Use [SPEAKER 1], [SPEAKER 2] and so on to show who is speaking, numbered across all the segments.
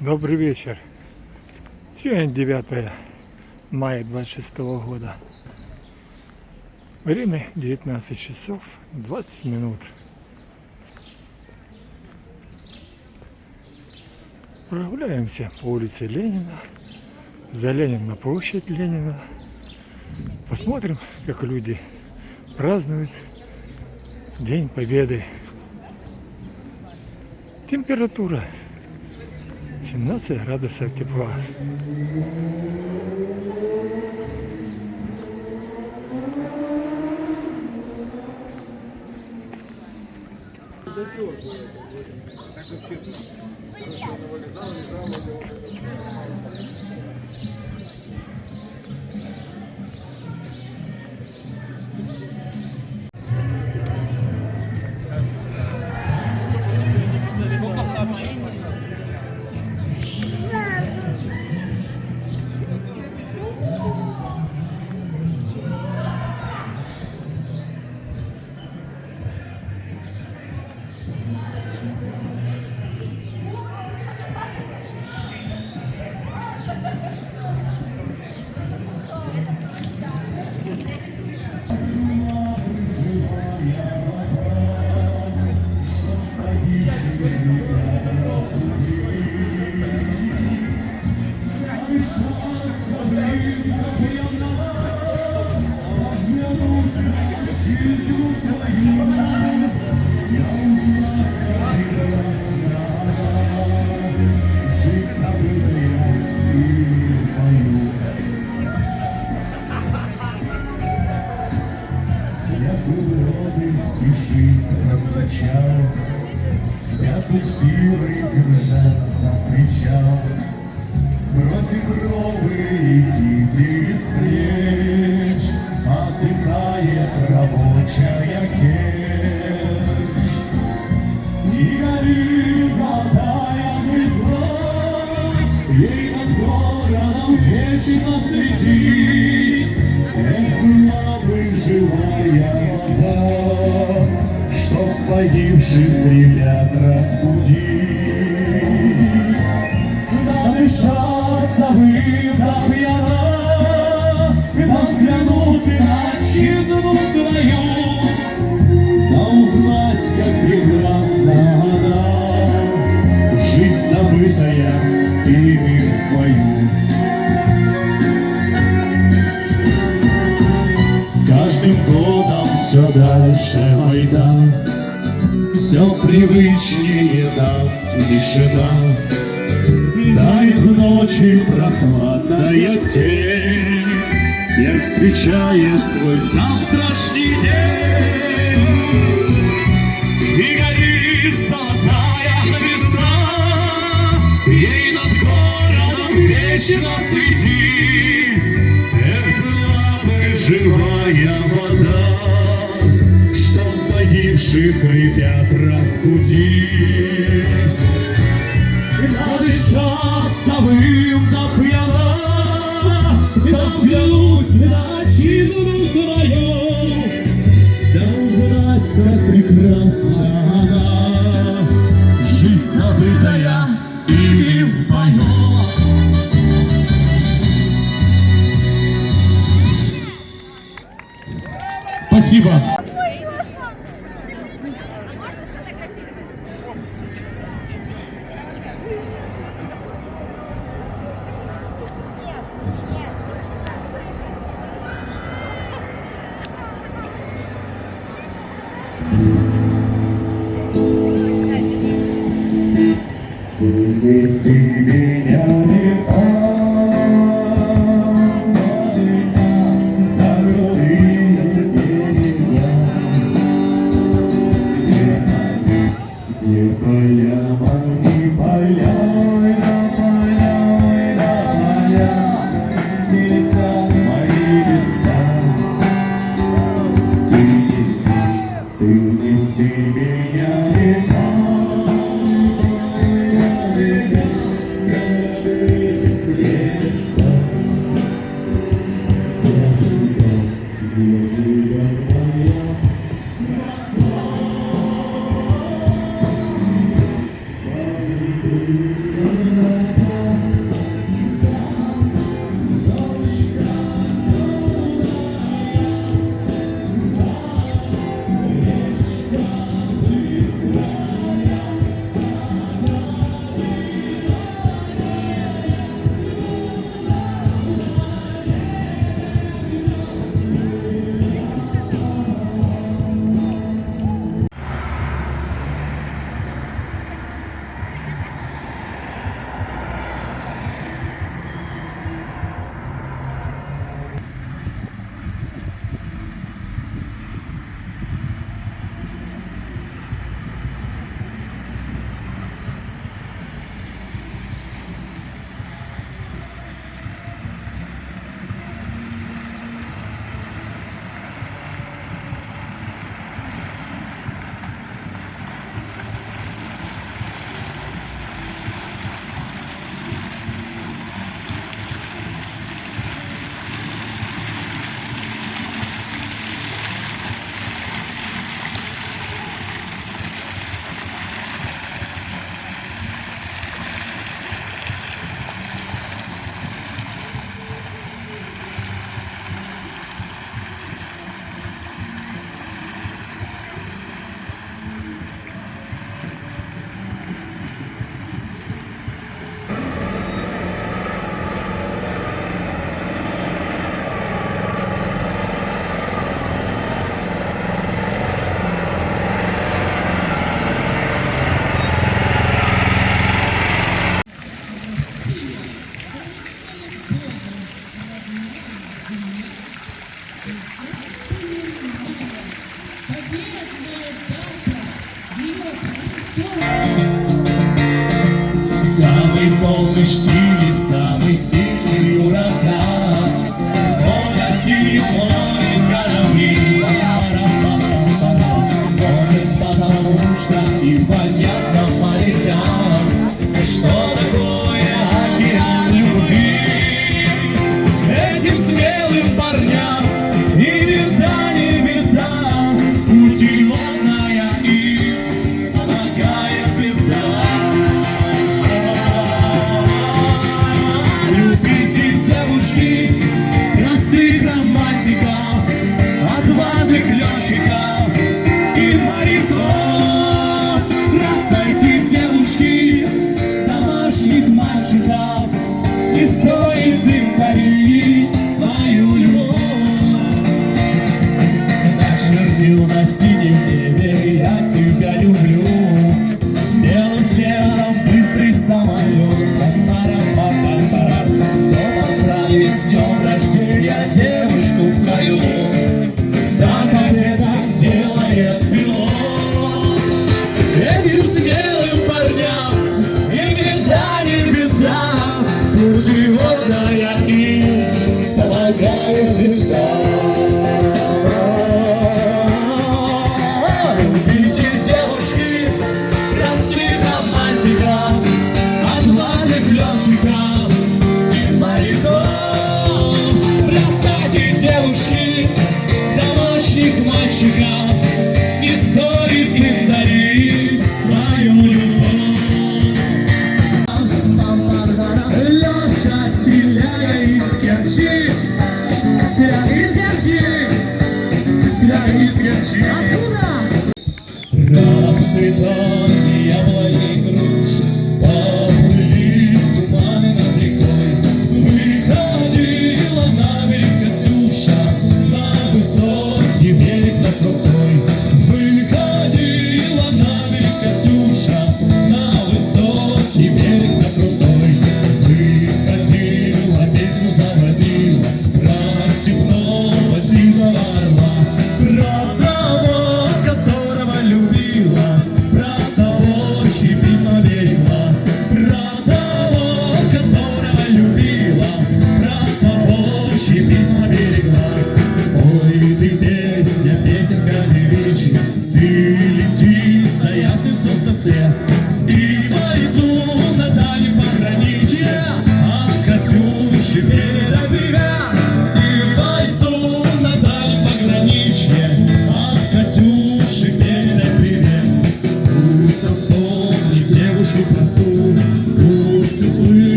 [SPEAKER 1] Добрый вечер. Сегодня 9 мая 26 года. Время 19 часов 20 минут. Прогуляемся по улице Ленина. Заглянем на площадь Ленина. Посмотрим, как люди празднуют День Победы. Температура 17 градусов тепла.
[SPEAKER 2] Так вообще, короче, он его лизал, сколько сообщений?
[SPEAKER 3] Святых силой держаться причал, сбросив ровы и кители встреч, отдыхает рабочая печь. И горит золотая звезда, ей над городом вечно светит, эх, была бы живая вода, чтоб погибших ребят разбудить. Надышаться бы до пьяна, да взглянуть на отчизну свою, да узнать, как прекрасна она, жизнь добытая ими в бою. С каждым годом все дальше Майдан, все привычнее нам тишина, дарит в ночи прохладная тень, я встречаю свой завтрашний день. И горит золотая звезда, ей над городом вечно светит, эх, была бы живая вода, чтоб погибших ребят разбудить. Надышаться бы до пьяна, да взглянуть на отчизну свою, да узнать, как прекрасна она, жизнь добытая ими в бою. Спасибо. Неси меня, за крутые берега, где поля, мои поля, леса, мои леса. Ты неси меня, река. Самый полный штиль, самый сильный ураган. Он осенит море корабли. Может, потому что и понятно морякам, что такое океан любви. Этим смелым парням и беда, не беда, путеводная им помогает звезда. Любите, девушки, простых романтиков, отважных летчиков и моряков. Бросайте, девушки, домашних мальчиков, не стоит им дарить свою любовь. Начертил на синем небе я тебя люблю, белым снегом быстрый самолет. Кто поздравит с днем рождения девушку свою, так как это сделает пилот. Этим смелым парням и беда, не беда, путеводная им помогает звезда. Любите, девушки, простых романтиков, отважных летчиков и моряков. Бросайте, девушки, домашних мальчиков, не стоит им дарить свою любовь. Леша,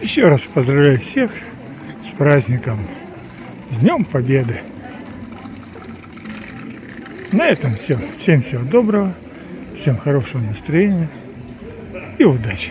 [SPEAKER 1] Еще раз поздравляю всех с праздником, с Днем Победы. На этом все. Всем всего доброго, всем хорошего настроения и удачи.